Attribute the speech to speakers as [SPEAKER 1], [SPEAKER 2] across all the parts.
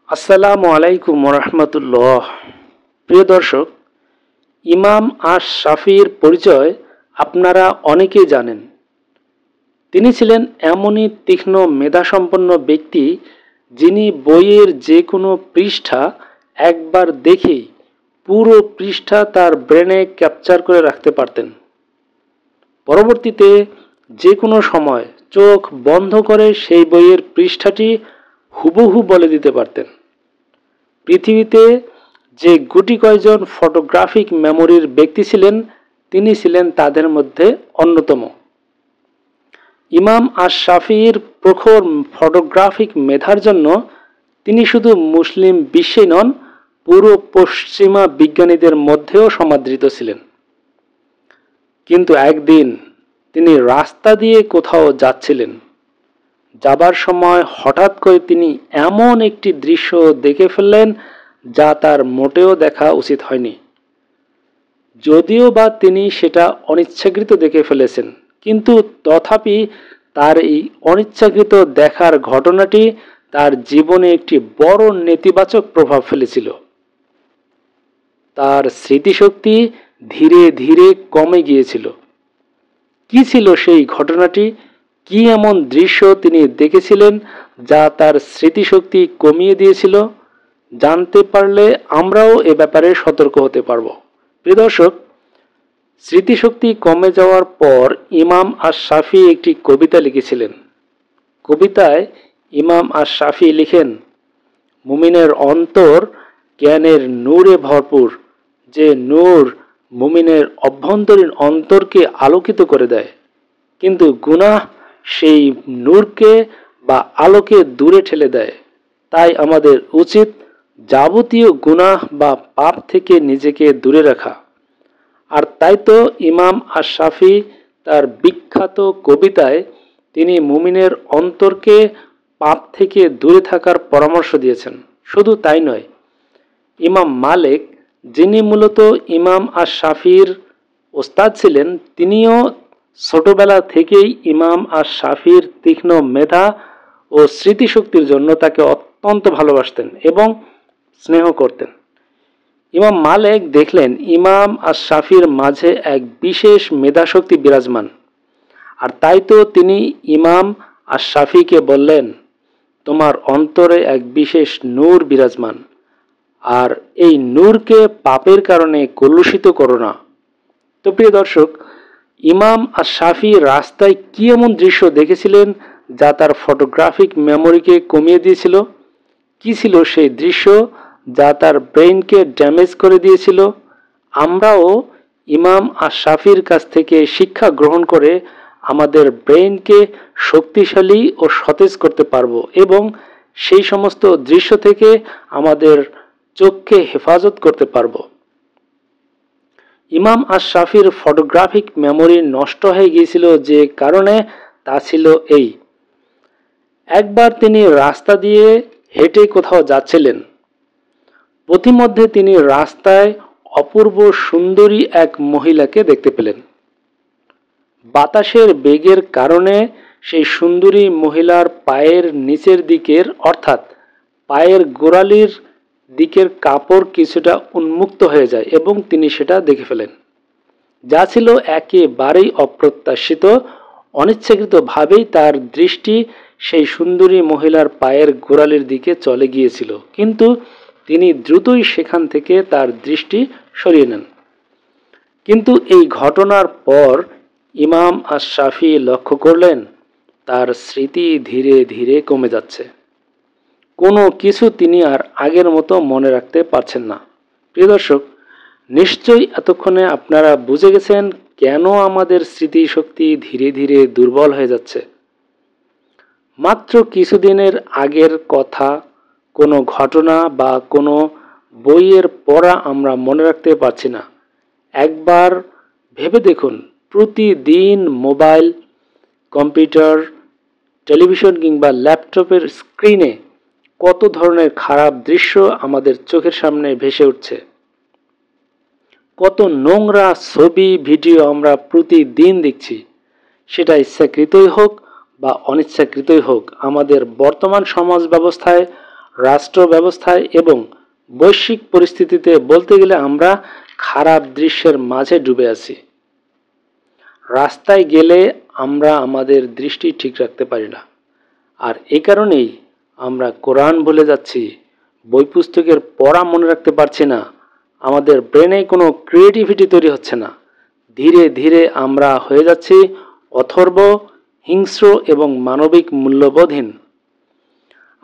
[SPEAKER 1] আসসালামু আলাইকুম রহমতুল্লাহ। প্রিয় দর্শক, ইমাম আশ শাফির পরিচয় আপনারা অনেকেই জানেন। তিনি ছিলেন এমনই তীক্ষ্ণ মেধাসম্পন্ন ব্যক্তি যিনি বইয়ের যে কোনো পৃষ্ঠা একবার দেখেই পুরো পৃষ্ঠা তার ব্রেনে ক্যাপচার করে রাখতে পারতেন। পরবর্তীতে যে কোনো সময় চোখ বন্ধ করে সেই বইয়ের পৃষ্ঠাটি হুবহু বলে দিতে পারতেন। পৃথিবীতে যে গুটি কয়জন ফটোগ্রাফিক মেমোরির ব্যক্তি ছিলেন, তিনি ছিলেন তাদের মধ্যে অন্যতম। ইমাম আশ শাফির প্রখর ফটোগ্রাফিক মেধার জন্য তিনি শুধু মুসলিম বিশ্বেই নন, পুরো পশ্চিমা বিজ্ঞানীদের মধ্যেও সমাদৃত ছিলেন। কিন্তু একদিন তিনি রাস্তা দিয়ে কোথাও যাচ্ছিলেন। যাবার সময় হঠাৎ করে তিনি এমন একটি দৃশ্য দেখে ফেললেন যা তার মোটেও দেখা উচিত হয়নি। যদিও বা তিনি সেটা অনিচ্ছাকৃত দেখে ফেলেছেন, কিন্তু তথাপি তার এই অনিচ্ছাকৃত দেখার ঘটনাটি তার জীবনে একটি বড় নেতিবাচক প্রভাব ফেলেছিল। তার স্মৃতিশক্তি ধীরে ধীরে কমে গিয়েছিল। কি ছিল সেই ঘটনাটি? কি এমন দৃশ্য তিনি দেখেছিলেন যা তার স্মৃতিশক্তি কমিয়ে দিয়েছিল? জানতে পারলে আমরাও এ ব্যাপারে সতর্ক হতে পারব। প্রিয় দর্শক, স্মৃতিশক্তি কমে যাওয়ার পর ইমাম আশ শাফি একটি কবিতা লিখেছিলেন। কবিতায় ইমাম আশ শাফি লিখেন, মুমিনের অন্তর জ্ঞানের নূরে ভরপুর, যে নূর মুমিনের অভ্যন্তরীণ অন্তরকে আলোকিত করে দেয়, কিন্তু গুনাহ সেই নূরকে বা আলোকে দূরে ঠেলে দেয়। তাই আমাদের উচিত যাবতীয় গুনাহ বা পাপ থেকে নিজেকে দূরে রাখা। আর তাই তো ইমাম আশ শাফি তার বিখ্যাত কবিতায় তিনি মুমিনের অন্তরকে পাপ থেকে দূরে থাকার পরামর্শ দিয়েছেন। শুধু তাই নয়, ইমাম মালিক, যিনি মূলত ইমাম আশ শাফির ওস্তাদ ছিলেন, তিনিও ছোটবেলা থেকেই ইমাম আশ শাফির তীক্ষ্ণ মেধা ও স্মৃতিশক্তির জন্য তাকে অত্যন্ত ভালোবাসতেন এবং স্নেহ করতেন। ইমাম মালিক দেখলেন ইমাম আশ শাফির মাঝে এক বিশেষ মেধাশক্তি বিরাজমান। আর তাই তো তিনি ইমাম আশ শাফিকে বললেন, তোমার অন্তরে এক বিশেষ নূর বিরাজমান, আর এই নূরকে পাপের কারণে কলুষিত করো না। তো প্রিয় দর্শক, ইমাম আশ শাফি রাস্তায় কি এমন দৃশ্য দেখেছিলেন যা তার ফটোগ্রাফিক মেমোরিকে কমিয়ে দিয়েছিল? কি ছিল সেই দৃশ্য যা তার ব্রেইনকে ড্যামেজ করে দিয়েছিল? আমরাও ইমাম আশ শাফির কাছ থেকে শিক্ষা গ্রহণ করে আমাদের ব্রেইনকে শক্তিশালী ও সতেজ করতে পারবো এবং সেই সমস্ত দৃশ্য থেকে আমাদের চোখকে হেফাজত করতে পারবো। ইমাম আশ শাফির ফটোগ্রাফিক মেমোরি নষ্ট হয়ে গিয়েছিল যে কারণে, তা ছিল এই। একবার তিনি রাস্তা দিয়ে হেঁটে কোথাও যাচ্ছিলেন। পথিমধ্যে তিনি রাস্তায় অপূর্ব সুন্দরী এক মহিলাকে দেখতে পেলেন। বাতাসের বেগের কারণে সেই সুন্দরী মহিলার পায়ের নিচের দিকের, অর্থাৎ পায়ের গোড়ালির দিকের কাপড় কিছুটা উন্মুক্ত হয়ে যায় এবং তিনি সেটা দেখে ফেলেন, যা ছিল একেবারেই অপ্রত্যাশিত। অনিচ্ছাকৃতভাবেই তার দৃষ্টি সেই সুন্দরী মহিলার পায়ের গোড়ালির দিকে চলে গিয়েছিল, কিন্তু তিনি দ্রুতই সেখান থেকে তার দৃষ্টি সরিয়ে নেন। কিন্তু এই ঘটনার পর ইমাম আশ শাফি লক্ষ্য করলেন তার স্মৃতি ধীরে ধীরে কমে যাচ্ছে। কোনো কিছু তিনি আর আগের মতো মনে রাখতে পারছেন না। প্রিয় দর্শক, নিশ্চয়ই এতক্ষণে আপনারা বুঝে গেছেন কেন আমাদের স্মৃতিশক্তি ধীরে ধীরে দুর্বল হয়ে যাচ্ছে। মাত্র কিছুদিনের আগের কথা, কোনো ঘটনা বা কোনো বইয়ের পড়া আমরা মনে রাখতে পারছি না। একবার ভেবে দেখুন, প্রতিদিন মোবাইল, কম্পিউটার, টেলিভিশন কিংবা ল্যাপটপের স্ক্রিনে কত ধরনের খারাপ দৃশ্য আমাদের চোখের সামনে ভেসে উঠছে। কত নোংরা ছবি, ভিডিও আমরা প্রতিদিন দেখছি। সেটা ইচ্ছাকৃতই হোক বা অনিচ্ছাকৃতই হোক, আমাদের বর্তমান সমাজ ব্যবস্থায় রাষ্ট্র ব্যবস্থায় এবং বৈশ্বিক পরিস্থিতিতে বলতে গেলে আমরা খারাপ দৃশ্যের মাঝে ডুবে আছি। রাস্তায় গেলে আমরা আমাদের দৃষ্টি ঠিক রাখতে পারি না, আর এই কারণেই আমরা কোরআন ভুলে যাচ্ছি, বই পুস্তকের পড়া মনে রাখতে পারছি না, আমাদের ব্রেনে কোনো ক্রিয়েটিভিটি তৈরি হচ্ছে না। ধীরে ধীরে আমরা হয়ে যাচ্ছি অথর্ব, হিংস্র এবং মানবিক মূল্যবোধহীন।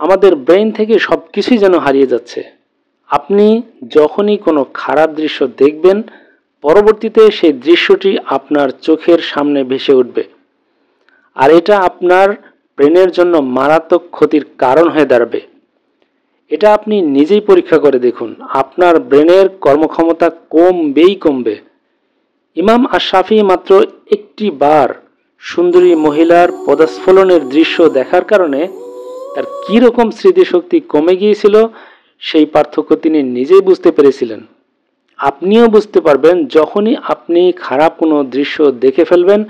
[SPEAKER 1] আমাদের ব্রেন থেকে সব কিছুই যেন হারিয়ে যাচ্ছে। আপনি যখনই কোনো খারাপ দৃশ্য দেখবেন, পরবর্তীতে সেই দৃশ্যটি আপনার চোখের সামনে ভেসে উঠবে, আর এটা আপনার ব্রেনের জন্য মারাত্মক ক্ষতির কারণ হয়ে দাঁড়াবে। এটা আপনি নিজেই পরীক্ষা করে দেখুন, আপনার ব্রেনের কর্মক্ষমতা কমবে। ইমাম আশ-শাফিঈ মাত্র একটি বার সুন্দরী মহিলার পদস্খলনের দৃশ্য দেখার কারণে তার কীরকম স্মৃতিশক্তি কমে গিয়েছিল সেই পার্থক্য তিনি নিজেই বুঝতে পেরেছিলেন। আপনিও বুঝতে পারবেন যখনই আপনি খারাপ কোনো দৃশ্য দেখে ফেলবেন,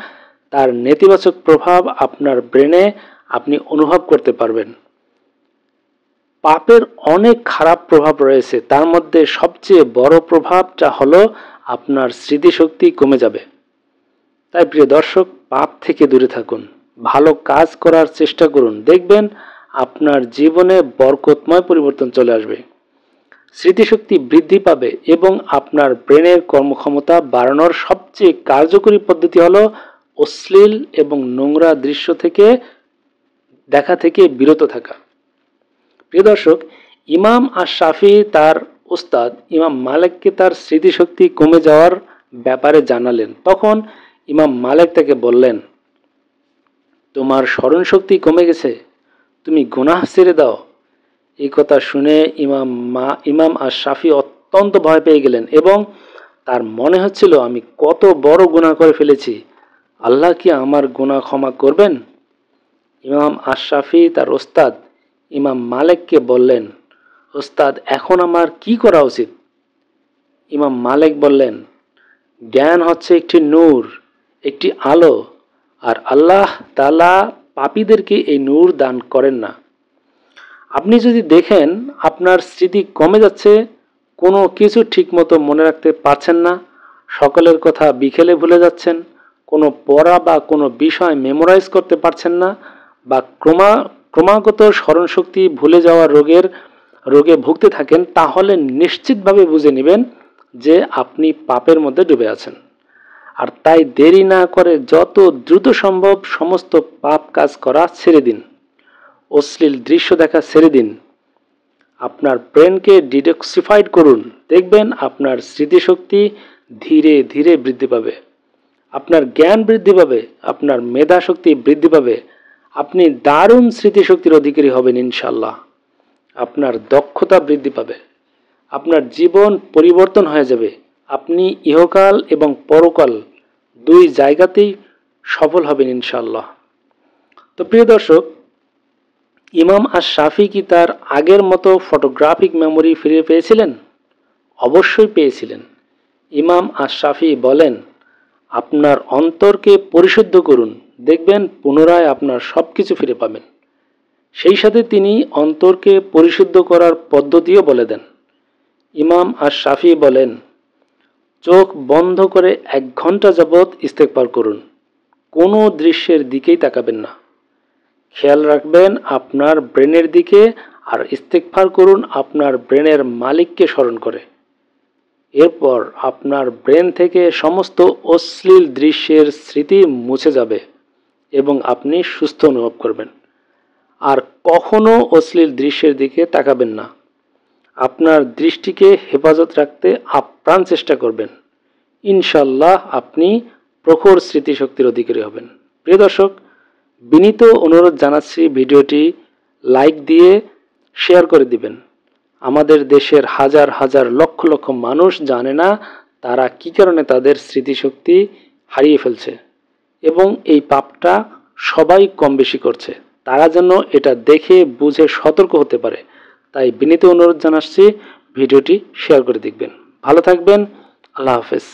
[SPEAKER 1] তার নেতিবাচক প্রভাব আপনার ব্রেনে আপনি অনুভব করতে পারবেন। পাপের অনেক খারাপ প্রভাব রয়েছে, তার মধ্যে সবচেয়ে বড় প্রভাবটা হলো আপনার স্মৃতিশক্তি কমে যাবে। তাই প্রিয় দর্শক, পাপ থেকে দূরে থাকুন, ভালো কাজ করার চেষ্টা করুন, দেখবেন আপনার জীবনে বরকতময় পরিবর্তন চলে আসবে, স্মৃতিশক্তি বৃদ্ধি পাবে এবং আপনার ব্রেনের কর্মক্ষমতা বাড়ানোর সবচেয়ে কার্যকরী পদ্ধতি হলো অশ্লীল এবং নোংরা দৃশ্য দেখা থেকে বিরত থাকা। প্রিয় দর্শক, ইমাম আশ-শাফিঈ তার উস্তাদ ইমাম মালিককে তার স্মৃতিশক্তি কমে যাওয়ার ব্যাপারে জানালেন। তখন ইমাম মালিক তাকে বললেন, তোমার স্মরণশক্তি কমে গেছে, তুমি গুনাহ ছেড়ে দাও। এই কথা শুনে ইমাম আশ-শাফিঈ অত্যন্ত ভয় পেয়ে গেলেন এবং তার মনে হচ্ছিল, আমি কত বড় গুনাহ করে ফেলেছি, আল্লাহ কি আমার গুনাহ ক্ষমা করবেন? ইমাম আশ-শাফিঈ তার ওস্তাদ ইমাম মালিককে বললেন, ওস্তাদ, এখন আমার কি করা উচিত? ইমাম মালিক বললেন, জ্ঞান হচ্ছে একটি নূর, একটি আলো, আর আল্লাহ তাআলা পাপীদেরকে এই নূর দান করেন না। আপনি যদি দেখেন আপনার স্মৃতি কমে যাচ্ছে, কোনো কিছু ঠিকমতো মনে রাখতে পারছেন না, সকলের কথা বিকেলে ভুলে যাচ্ছেন, কোনো পড়া বা কোনো বিষয় মেমোরাইজ করতে পারছেন না, বা ক্রমাগত স্মরণশক্তি ভুলে যাওয়ার রোগে ভুগতে থাকেন, তাহলে নিশ্চিতভাবে বুঝে নেবেন যে আপনি পাপের মধ্যে ডুবে আছেন। আর তাই দেরি না করে যত দ্রুত সম্ভব সমস্ত পাপ কাজ করা ছেড়ে দিন, অশ্লীল দৃশ্য দেখা ছেড়ে দিন, আপনার ব্রেনকে ডিটক্সিফাইড করুন, দেখবেন আপনার স্মৃতিশক্তি ধীরে ধীরে বৃদ্ধি পাবে, আপনার জ্ঞান বৃদ্ধি পাবে, আপনার মেধাশক্তি বৃদ্ধি পাবে, আপনি দারুণ স্মৃতিশক্তির অধিকারী হবেন ইনশাআল্লাহ। আপনার দক্ষতা বৃদ্ধি পাবে, আপনার জীবন পরিবর্তন হয়ে যাবে, আপনি ইহকাল এবং পরকাল দুই জায়গাতেই সফল হবেন ইনশাআল্লাহ। তো প্রিয় দর্শক, ইমাম আশ-শাফিঈ কি তার আগের মতো ফটোগ্রাফিক মেমোরি ফিরে পেয়েছিলেন? অবশ্যই পেয়েছিলেন। ইমাম আশ-শাফিঈ বলেন, আপনার অন্তরকে পরিশুদ্ধ করুন, দেখবেন পুনরায় আপনার সব কিছু ফিরে পাবেন। সেই সাথে তিনি অন্তরকে পরিশুদ্ধ করার পদ্ধতিও বলে দেন। ইমাম আশ-শাফিঈ বলেন, চোখ বন্ধ করে 1 ঘন্টা যাবৎ ইস্তেগফার করুন, কোনো দৃশ্যের দিকেই তাকাবেন না, খেয়াল রাখবেন আপনার ব্রেনের দিকে, আর ইস্তেগফার করুন আপনার ব্রেনের মালিককে স্মরণ করে। এরপর আপনার ব্রেন থেকে সমস্ত অশ্লীল দৃশ্যের স্মৃতি মুছে যাবে এবং আপনি সুস্থ অনুভব করবেন। আর কখনো অশ্লীল দৃশ্যের দিকে তাকাবেন না, আপনার দৃষ্টিকে হেফাজত রাখতে আপ্রাণ চেষ্টা করবেন। ইনশাআল্লাহ আপনি প্রখর স্মৃতিশক্তির অধিকারী হবেন। প্রিয় দর্শক, বিনীত অনুরোধ জানাচ্ছি, ভিডিওটি লাইক দিয়ে শেয়ার করে দিবেন। আমাদের দেশের হাজার হাজার লক্ষ লক্ষ মানুষ জানে না তারা কি কারণে তাদের স্মৃতিশক্তি হারিয়ে ফেলছে, এবং এই পাপটা সবাই কম বেশি করছে। তারা যেন এটা দেখে বুঝে সতর্ক হতে পারে। তাই বিনীত অনুরোধ জানাচ্ছি, ভিডিওটি শেয়ার করে দেখবেন। ভালো থাকবেন, আল্লাহ হাফেজ।